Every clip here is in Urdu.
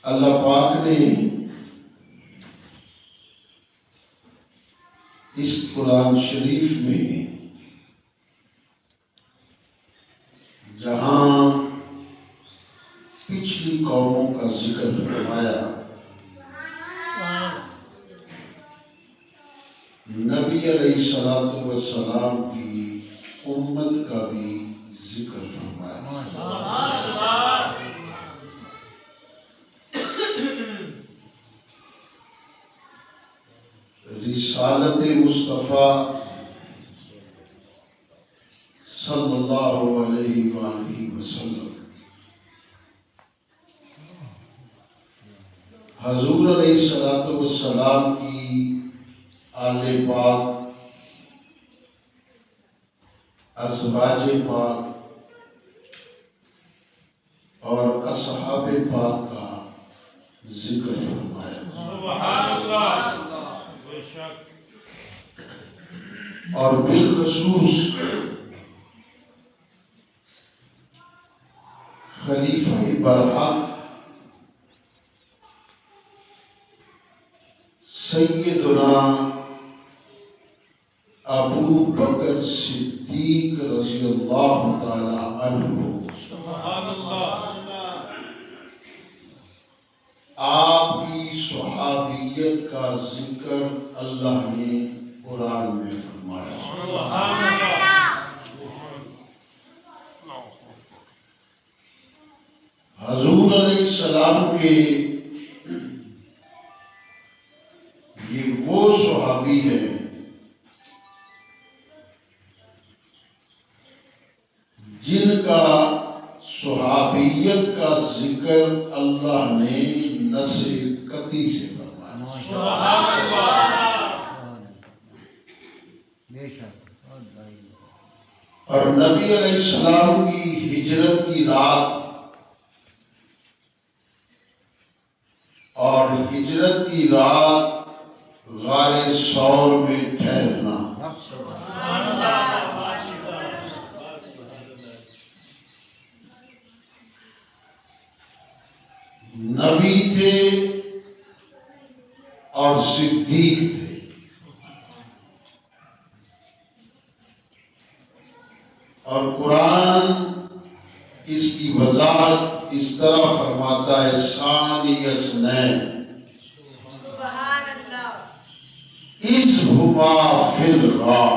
اللہ پاک نے اس قرآن شریف میں جہاں پچھلی قوموں کا ذکر فرمایا، نبی علیہ السلام کی امت کا بھی ذکر فرمایا۔ رسالت مصطفیٰ صلی اللہ علیہ وآلہ وسلم، حضور علیہ السلام کی آل پاک، ازواج پاک اور اصحاب پاک کا ذکر فرمایا۔ سبحان اللہ۔ اور بالخصوص خلیفہ برحق سیدنا ابو بکر صدیق رضی اللہ تعالی عنہ، سبحان اللہ۔ آپ کی صحابیت کا ذکر اللہ نے قرآن میں فرمایا۔ سبحان اللہ۔ حضور علیہ السلام کے یہ وہ صحابی ہیں جن کا صحابیت کا ذکر اللہ نے نص قطعی سے فرمایا۔ سبحان اللہ۔ اور نبی علیہ السلام کی ہجرت کی رات اور ہجرت کی رات غار ثور میں ٹھہرنا، نبی تھے اور صدیق تھے۔ اور قرآن اس کی وضاحت اس طرح فرماتا ہے، ثانی اثنین سبحان اللہ، اذ ہما فی الغار،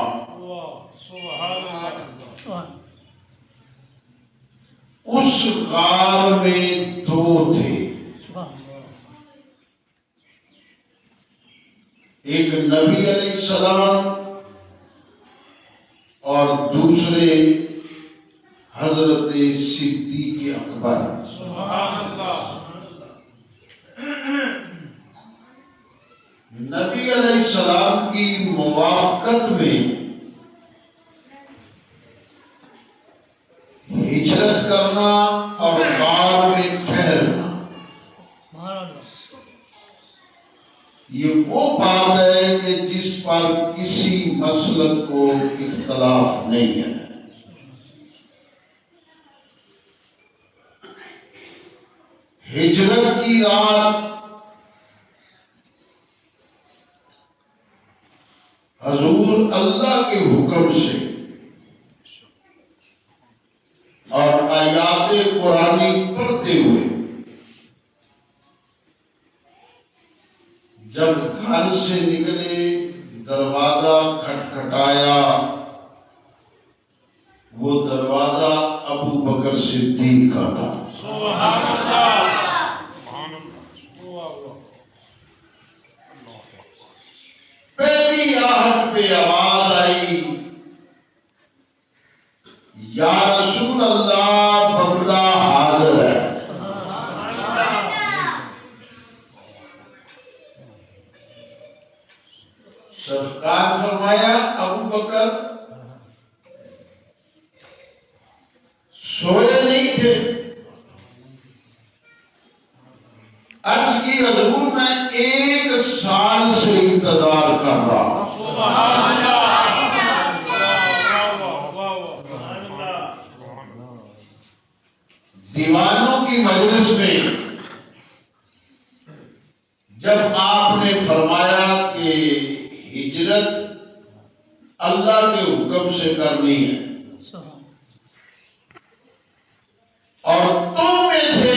سبحان اللہ۔ اس غار میں دو تھے، ایک نبی علیہ السلام اور دوسرے حضرت صدیق اکبر۔ سبحان اللہ۔ نبی علیہ السلام کی موافقت میں ہجرت کرنا اور غار میں ٹھہرنا، یہ وہ بات ہے کہ جس پر کسی مسلک کو اختلاف نہیں ہے۔ ہجرت کی رات حضور اللہ کے حکم سے اور آیات قرآنی پڑھتے ہوئے جب گھر سے نکلے، دروازہ کھٹکھٹایا، وہ دروازہ ابو بکر صدیق کا تھا۔ سبحان اللہ۔ پہلی آہٹ پہ آواز آئی، یا رسول اللہ، بندہ حاضر ہے۔ سرکار فرمایا، ابو بکر سوئے نہیں تھے؟ عرض کی حضور میں 1 سال سے انتظار کر رہا ہوں۔ سبحان اللہ۔ دیوانوں کی مجلس میں جب آپ نے فرمایا کہ ہجرت اللہ کے حکم سے کرنی ہے اور تم میں سے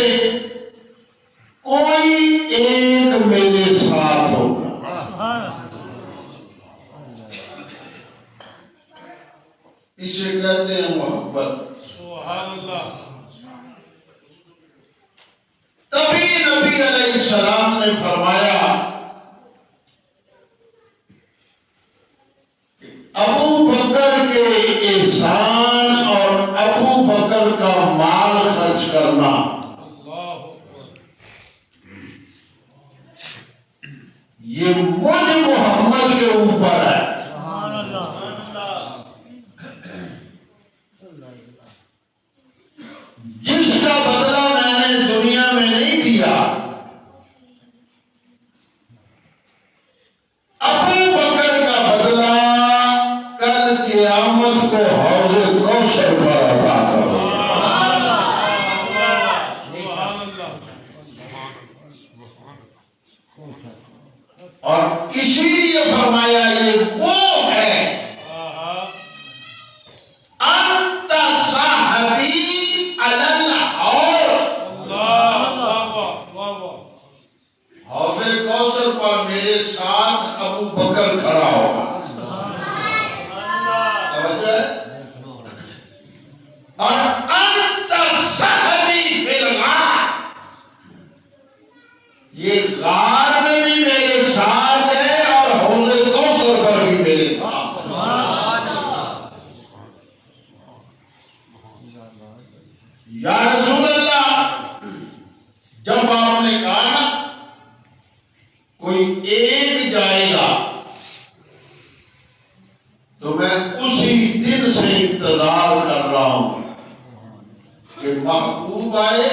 کوئی ایک میرے ساتھ ہوگا، اسے کہتے ہیں محبت۔ سبحان اللہ۔ تبھی نبی علیہ السلام نے فرمایا ابو بکر کے احسان اور ابو بکر کا مال خرچ کرنا اللہ یہ مجھ محمد کے اوپر ہے۔ جس کا بدلہ میں نے دنیا میں نہیں دیا، ابو بکر کا بدلہ کل قیامت کو حوض کوثر پر عطا کرو۔ اور اسی لیے فرمایا یہ وہ ہے انت صاحبی علی الحوض، حوض کوثر پر میرے ساتھ ابو بکر کھڑا ہوگا۔ توجہ ہے؟ اور انت صاحبی فی الغار، یہ غار میں بھی میرے ساتھ ہے اور حوض کوثر پر بھی میرے ساتھ۔ یا رسول اللہ، جب آپ نے کہا نا کوئی ایک جائے گا تو میں اسی دن سے انتظار کر رہا ہوں کہ محبوب آئے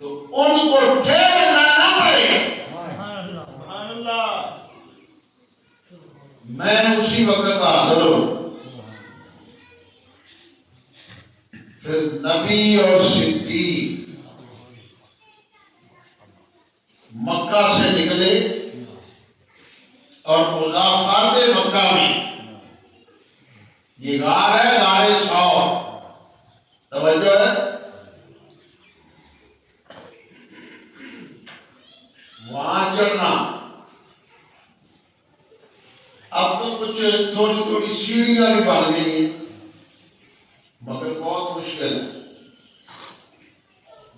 تو ان کو ٹھہرنا نہ پڑے، میں اسی وقت حاضر ہوں۔ پھر نبی اور صدیق مکہ سے نکلے اور مضافات مکہ میں یہ غار ہے، غار ثور، توجہ ہے، وہاں چڑھنا۔ اب تو کچھ تھوڑی تھوڑی سیڑھیاں بھی بن گئی ہیں مگر بہت مشکل ہے،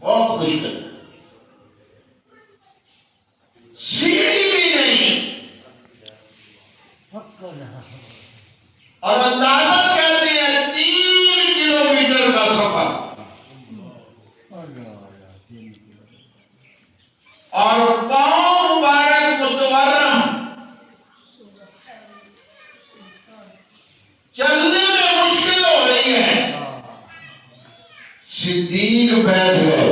بہت مشکل ہے، سیڑھی بھی نہیں۔ اور اندازہ کہتے ہیں 3 کلومیٹر کا سفر، اور پاؤں مبارک متورم، چلنے میں مشکل ہو رہی ہے۔ صدیق بیٹھ گئے،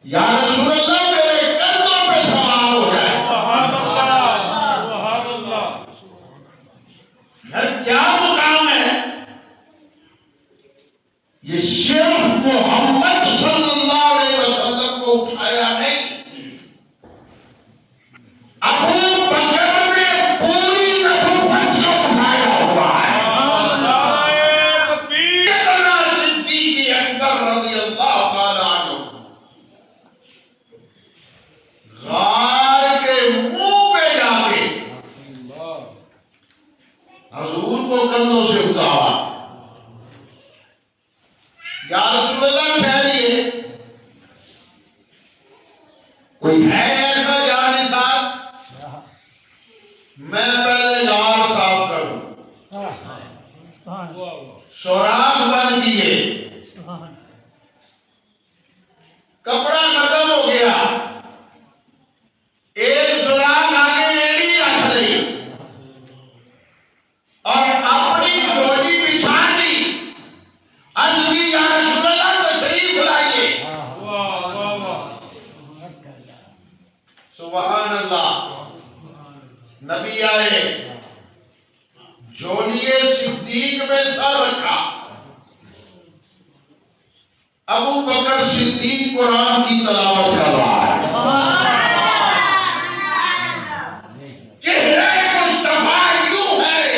یا رسول اللہ میرے کندھوں پہ سوار ہو جائے۔ یار کیا مقام ہے یہ، صرف محمد صلی اللہ علیہ وسلم کو اٹھایا نہیں، ابو بکر نے پوری نبوت کو اٹھایا ہوا ہے۔ اتنا صدیق اکبر رضی اللہ تعالی عنہ غار کے منہ پہ جا کے حضور کو کندھوں سے اتارا، یا رسول اللہ ٹھہریے، کوئی ہے ایسا جانسار؟ میں پہلے غار صاف کروں۔ سوراخ بن کیے، کپڑا ختم ہو گیا، ایک سوراخ آگے ایڑی رکھ لی اور اپنی جھولی بچھا دی، اجلی یا رسول اللہ تشریف لائیے۔ سبحان اللہ، نبی آئے، جھولیے صدیق میں سر رکھا، ابو بکر صدیق قرآن کی تلاوت کر رہا ہے، چہرہ مصطفیٰ یوں ہے،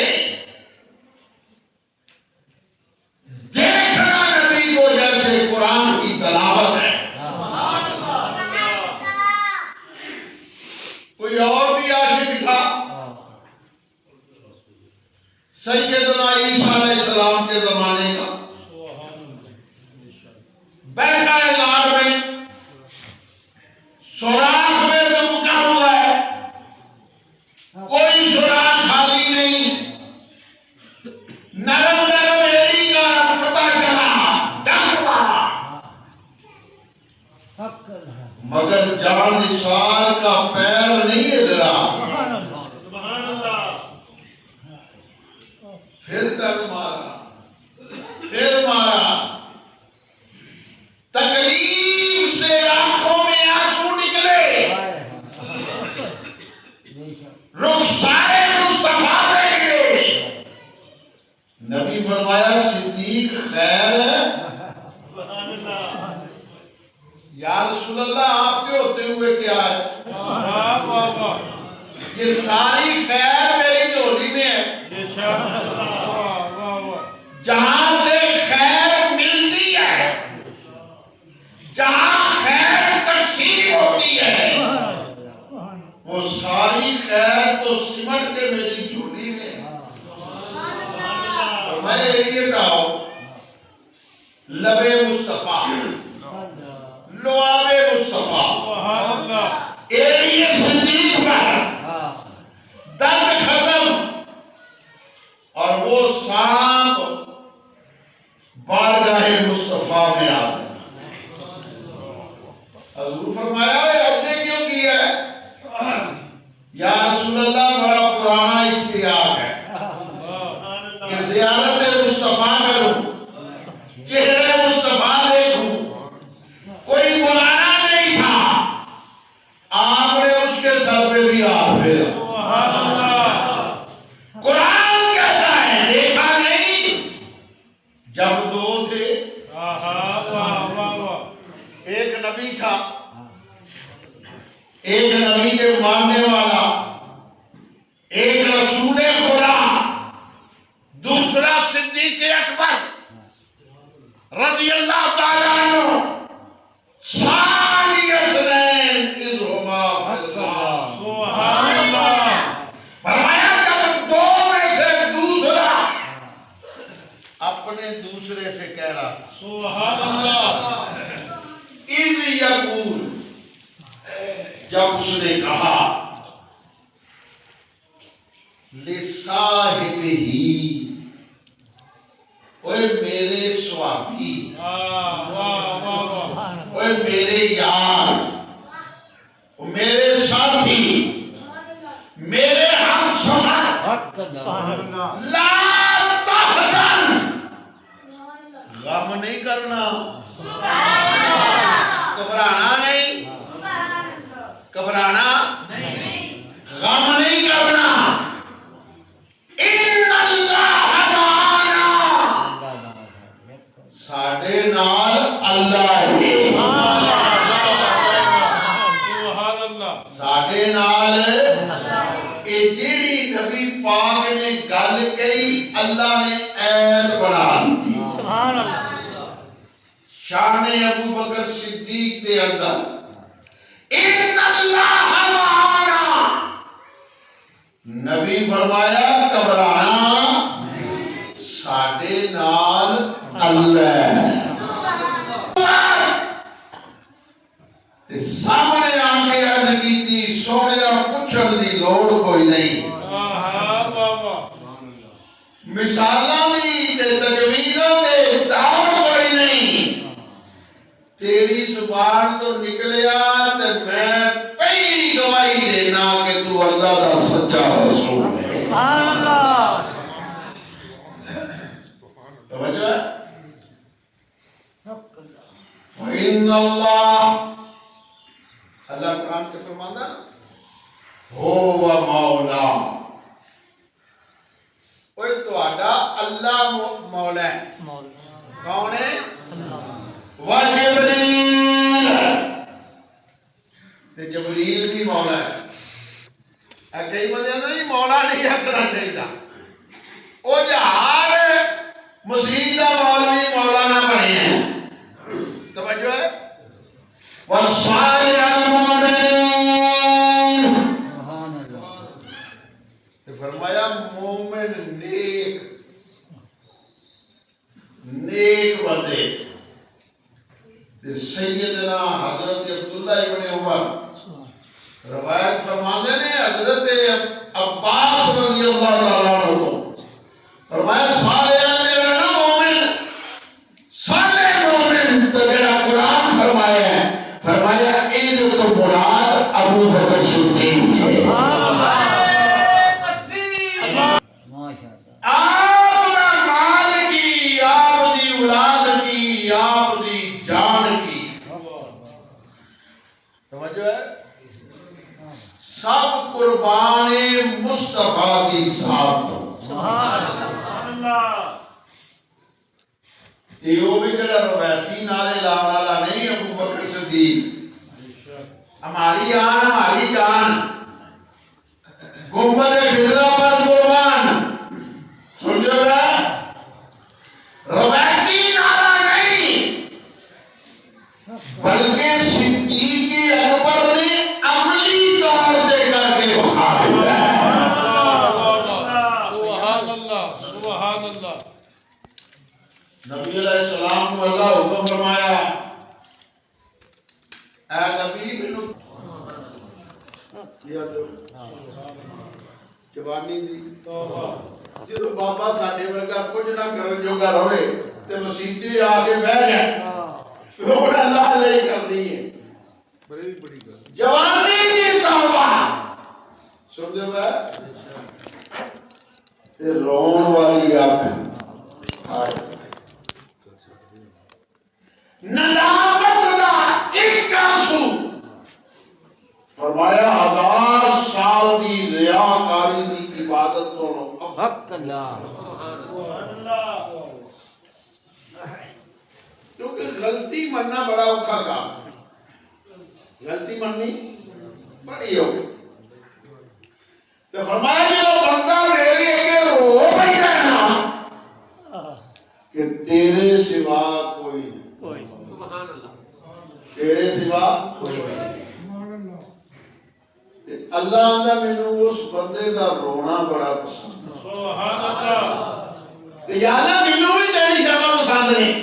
دیکھنا نبی کو جیسے قرآن کی تلاوت ہے۔ کوئی اور بھی عاشق تھا سیدنا عیسیٰ علیہ السلام کے زمانے کا، بیٹھا ہے غار میں، سوراخ میں دمکا ہوا ہے، کوئی سوراخ خالی نہیں، نرم نرم ایڑی کا پتہ چلا، ڈنگ مارا، مگر جان نثار کا پیر نہیں ہلا، پھر ڈنگ مارا، پھر مارا، تکلیف سے آنکھوں میں آنسو نکلے، رخسارے مصطفیٰ پہ گئے، نبی فرمایا صدیق خیر ہے؟ یا رسول اللہ آپ کے ہوتے ہوئے کیا ہے؟ یہ ساری خیر میری جھولی میں ہے، جہاں سے خیر ملتی ہے، جہاں خیر تقسیم ہوتی ہے، وہ ساری خیر تو سمٹ کے میری جھولی میں ہے۔ میں یہ کہا لبے مصطفیٰ، لعاب مصطفیٰ، ایڑی صدیق پر درد ختم، اور وہ سانپ بارگاہ مصطفیٰ میں آ گئے۔ حضور فرمایا ایسے کیوں کیا ہے؟ یا رسول اللہ بڑا پرانا اشتیاق ہے کہ زیارت مصطفیٰ کروں، چہرے مصطفیٰ دیکھوں، کوئی بلانا نہیں تھا، آپ نے اس کے سر پہ بھی ہاتھ پھیرا۔ قرآن کہتا ہے دیکھا نہیں، جب دو تھے، ایک نبی تھا، ایک نبی کے ماننے والا، ایک رسول خدا، دوسرا صدیق اکبر رضی اللہ تعالیٰ عنہ، ثانی اثنین اذ ہما فی الغار، سبحان اللہ، فرمایا جب دو میں سے دوسرا اپنے دوسرے سے کہہ رہا تھا، سبحان اللہ، اذ یقول، جب اس نے کہا لصاحبہ، اوے میرے صحابی، اوے میرے یار، او میرے ساتھی، میرے ہم سفر، لا تحزن، غم نہیں کرنا، گھبرانا نہیں، گھبرانا غم نہیں کرنا، ان اللہ معنا، ساڈے نال اللہ ہے، سبحان اللہ، ساڈے نال اے جیڑی نبی پاک نے گل کہی اللہ نے ایت بنا دی، سبحان اللہ، شان ابو بکر صدیق دے اندر ان اللہ معنا، نبی فرمایا گھبرانا ساڈے نال اللہ، تے سامنے آ کے عرض کیتی سونیا پوچھن دی لوڑ کوئی نہیں، مثالاں دی تے تجویزاں دے دور کوئی نہیں، تیری زبان تو نکلیا تے میں پہلی گواہی دینا کہ تو اللہ دا سچا رسول ہے۔ سبحان اللہ، توجہ ہے؟ وَإِنَّ اللَّهَ، اللہ قرآن کے فرماندہ هُوَ مولا، اوہ تو آڈا اللہ مولا ہے، کون ہے؟ و جبریل تے جبریل بھی مولا ہے. کئی بندے نہیں مولا نہیں آکھنا چاہیے. وہ جہار مسیح دا مولوی مولا نہ بنے ہیں. توجہ ہے. وَالصَّالِحَ الْمُؤْمِنِينَ فرمایا مومن نیک بندے. سیدنا حضرت عبداللہ ابن عمر روایت فرماتے ہیں حضرت عباس رضی اللہ تعالیٰ عنہ کو فرمایا صالح مومن تو میرا قرآن فرمایا ہے. فرمایا عید تو مراد ابو بکر صدیق ہے. آپ دا مال کی، آپ دی اولاد کی، آپ دی جان کی توجہ ہے. سب قربان مصطفیٰ دی ذات تو. یہ بھی جڑا روایتی نعرے لانے والا نہیں ابو بکر صدیق ہماری آن ہماری جان گنبد خضرا پر قربان. سمجھو گا روایتی نعرہ نہیں بلکہ صدیق اکبر نے عملی طور پہ کر کے بہا دیا. سبحان اللہ سبحان اللہ. نبی علیہ السلام کو اللہ حکم فرمایا اے نبی بنو کیا دو جوانی دی جدو بابا ساڈے ورگا کچھ نہ کرن جوگا رہے تے مسیتے آ کے بہ جائے پھر اللہ علیہ کرنی ہے. جوانی دی توبہ سن دے بھائی تے رون والی آنکھ ندامت دا ایک آنسو. فرمایا 1000 سال دی ریاکاری دی عبادت تو حق اللہ. کیونکہ غلطی مننا بڑا اوکھا کام. غلطی مننی بڑی ہوگی. تو فرمایا جو بندہ میرے اگے رو پیا نا کہ تیرے سوا کوئی نہیں. تیرے سوا کوئی نہیں. اللہ آندا مینوں اس بندے دا رونا بڑا پسند. سبحان اللہ. یا اللہ مینوں بھی تیری شکل پسند نہیں.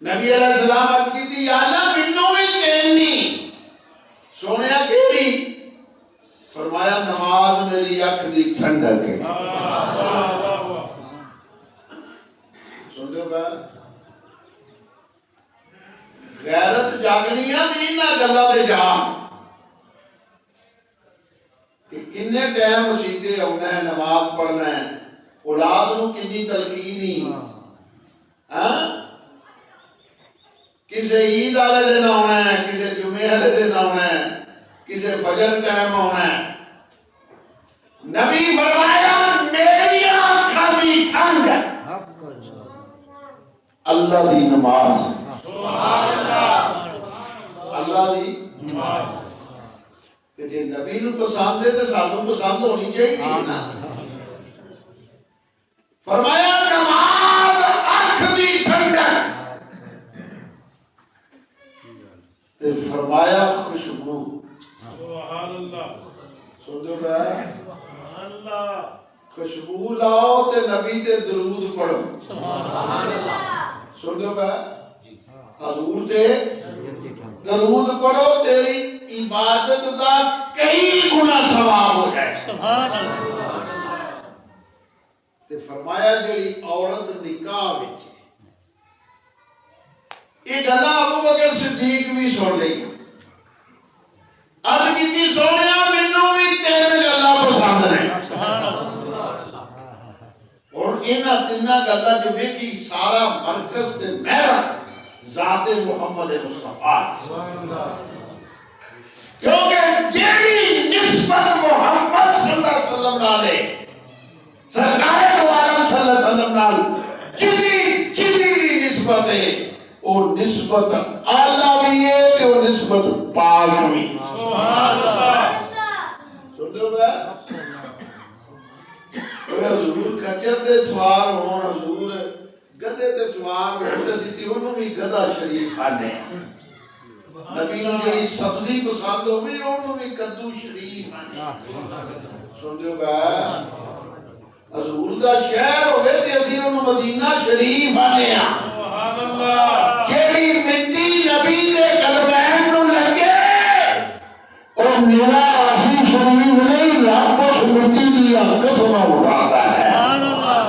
نبی علیہ السلام عرض کی تھی یا اللہ مینوں بھی تیری سونیا کیڑی. فرمایا نماز میری اکھ دی ٹھنڈک ہے. سن لو بھائی غیرت جاگنی ہے انہاں گلاں تے جا کہ کنے ٹائم مسیتے آنا ہے نماز پڑھنا ہے اولاد نو کنی تلقینی کسے عید والے دن آنا ہے کسے جمعے والے دن آنا ہے کسے فجر ٹائم آنا ہے. نبی فرمایا میری آنکھاں دی ٹھنڈ اللہ دی نماز. اللہ دی نماز جی نبی نو پسند ہے تو سانو پسند ہونی چاہیے نا. فرمایا نماز اکھ دی ٹھنڈک. فرمایا خوشبو. سبحان اللہ. سمجھو گا خوشبو لاؤ تے نبی تے درود پڑھو. سبحان اللہ. سمجھو گا حضور تے درود پڑھو تیری عبادت دا کئی گنا ثواب ہو جائے. سبحان اللہ. تے فرمایا جڑی عورت نکاح وچ یہ گلاں ابو بکر صدیق بھی سن لئی. عرض کیتی سونیا مینوں بھی 3 گلاں پسند نے. اور انہاں 3 گلاں جو ویکھی سارا مرکز تے محور ذات محمد مصطفیٰ. کیونکہ جیڑی نسبت محمد صلی اللہ علیہ وسلم نالے سرکار دو عالم صلی اللہ علیہ وسلم نال جدی نسبت ہے وہ نسبت اعلیٰ بھی ہے کہ وہ نسبت پاک بھی سبحان اللہ سن دو بھائی حضور کچر دے سوار ہون حضور گدے دے سوار ہون تے سی انہوں بھی گدا شریف کھانے نبی نو جڑی سبزی پسند ہوئی انہوں بھی کدو شریف کھانے سن دو بھائی حضور دا شہر ہوئے تے اسی انہوں مدینہ شریف آنے سبحان اللہ جیڑی مٹی نبی دے قلبین نو لگے اور میرا آسی شریف نہیں رب اس مٹی دی حقت نہ اٹھاتا ہے سبحان اللہ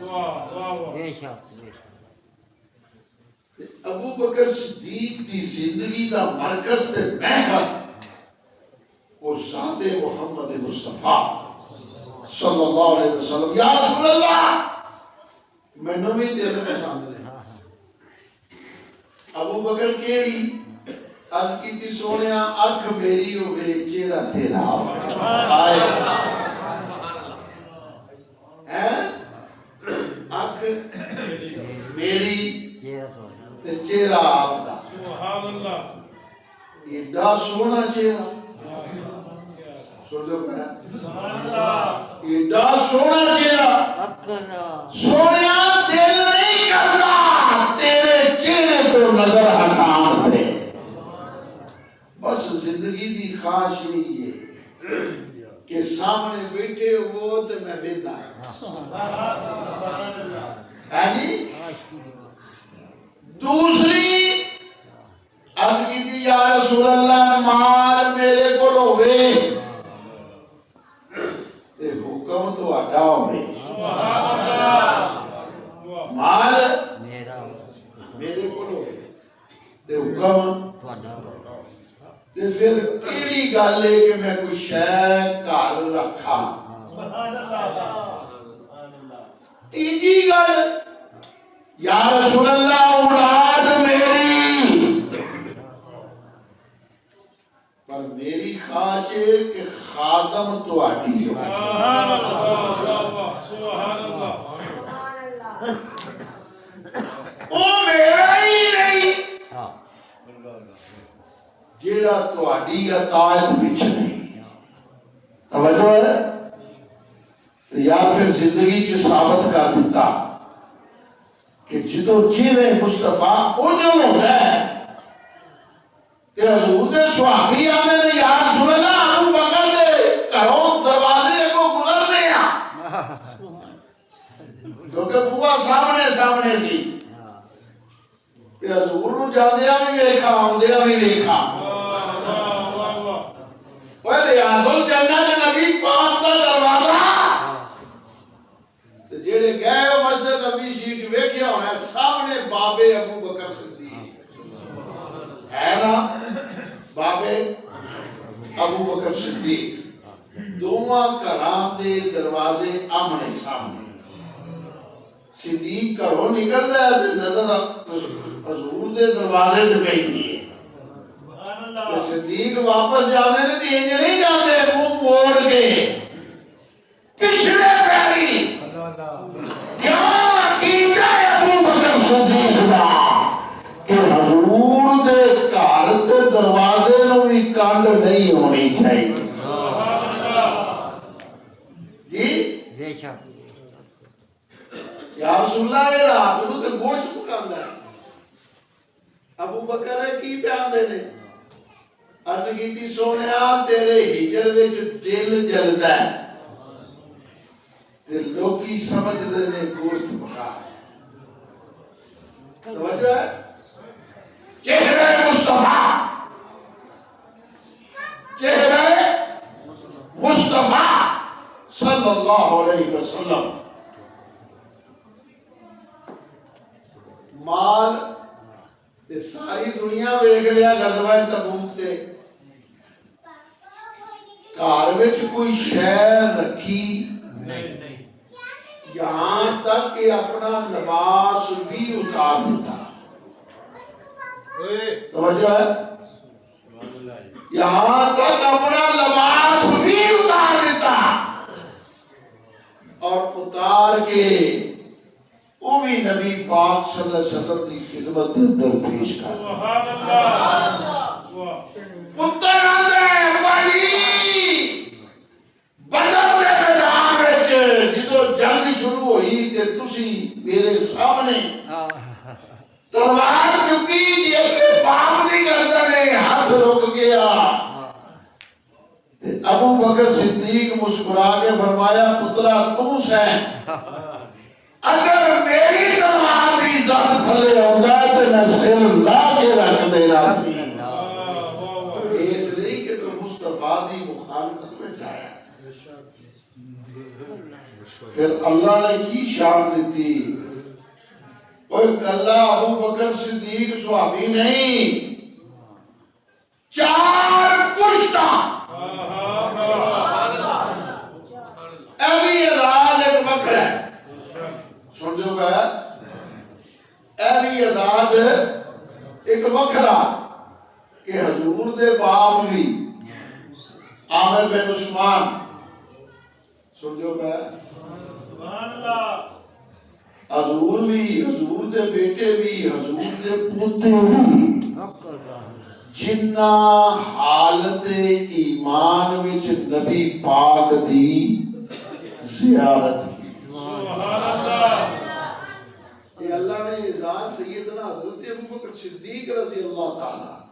واہ واہ واہ بے شک بے شک ابو بکر صدیق دی زندگی دا مرکز تے محور وہ ذات محمد مصطفیٰ صلی اللہ علیہ وسلم یا رسول اللہ میں بھی تیرے پسند رہے ابو بکر کیڑی از کیتی سونیا اکھ میری ہوئے چہرہ تیرا آئے اکھ میری یہ تو تے چہرہ آپ دا سبحان اللہ ایڈا سونا چہرہ سن دو پہ ایڈا سونا چہرہ اکلا سونیا دل نہیں کرتا تیرے چہرے تو نظر ہٹان دے بس زندگی دی خواہش یہی ہے کہ سامنے بیٹھے ہو تو میں بیٹھا ہے جی دوسری عرض کی تھی یا رسول اللہ مال میرے کو ہوئے تے حکم تو اڈا ہوئے مال میرا میرے کو ہوئے تے حکم تھوڑا تے پھر کیڑی گل ہے کہ میں کوئی شے گھر رکھا تیجی گل یا رسول اللہ اولاد میری پر میری خواہش ہے کہ خادم تو آٹی ہو سبحان اللہ سبحان اللہ او میرا ہی نہیں ہاں جیڑا تو آٹی اطاعت بچ نہیں توجہ ہے یا پھر زندگی کی ثابت کر دیتا کہ جدو چہرے مصطفیٰ اجل ہوتا ہے کہ حضور دے صحابی آنے نے یا رسول اللہ ابو بکر دے گھروں دروازے کو گزرنے ہیں کیونکہ بوا سامنے سی کہ حضور نو جاندیا بھی ویکھا آندیا بھی ویکھا وہ ریاض الجنت نبی پاک دا دروازہ جیڑے گئے مسجد نبی شیٹ ویکھیا ہونا ہے سامنے بابے ابو بکر صدیق ہے نا بابے ابو بکر صدیق دوواں گھراں دے دروازے آمنے سامنے صدیق گھروں نکلدا ہے تے نظر حضور دے دروازے تے بیٹھی ہے صدیق واپس جانے نے تے انج نہیں جاندے منہ موڑ کے پچھلے پیری کیا عقیدہ ہے ابو بکر صدیق دا کہ حضور دے گھر دے دروازے نو بھی کنڈ نہیں ہونی چاہیے جی بے شک یا رسول اللہ یہ رات نو تے گوشت پکاندا ہے ابو بکر کی پیاندے نے عرض کیتی سونیا تیرے ہجر وچ دل جلدا ہے تے لوکی سمجھ دے نے گوشت پکا توجہ ہے چہرہ مصطفیٰ چہرہ مصطفیٰ صلی اللہ علیہ وسلم مال تے ساری دنیا ویکھ لیا غزوہ تبوک تے گھر وچ کوئی شے رکھی یہاں تک کہ اپنا لباس بھی اتار دیتا توجہ ہے یہاں تک اپنا لباس بھی اتار دیتا اور اتار کے وہ بھی نبی پاک صلی اللہ علیہ وسلم کی خدمت اندر پیش کر سبحان اللہ واہ پتر آدھے بھائی بدر دے میدان وچ جدو جنگ شروع ہوئی تے تسی میرے سامنے تلوار چکی جی اپنے باپ دی گردن نے ہاتھ رک گیا تے ابو بکر صدیق مسکرا کے فرمایا پترا تم سے اگر میری تلوار دی عزت تھلے ہوندا تے میں سر لا کے رکھ دینا سی اس لیے کہ تو مصطفیٰ دی مخالفت میں جایا پھر اللہ نے کی شان دیتی کوئی کلا ابو بکر صدیق صحابی نہیں 4 پشتا ابھی اعزاز ایک بکر ہے سن جو گیا ابھی اعزاز ایک وکھرا کہ حضور دے باپ بھی عامر بن عثمان سن جو گیا سبحان اللہ حضور بھی حضور دے بیٹے بھی حضور دے پوتے بھی جنہ حالت ایمان وچ نبی پاک دی زیارت کی سبحان اللہ کہ اللہ نے اعزاز سیدنا حضرت ابو بکر صدیق رضی اللہ تعالیٰ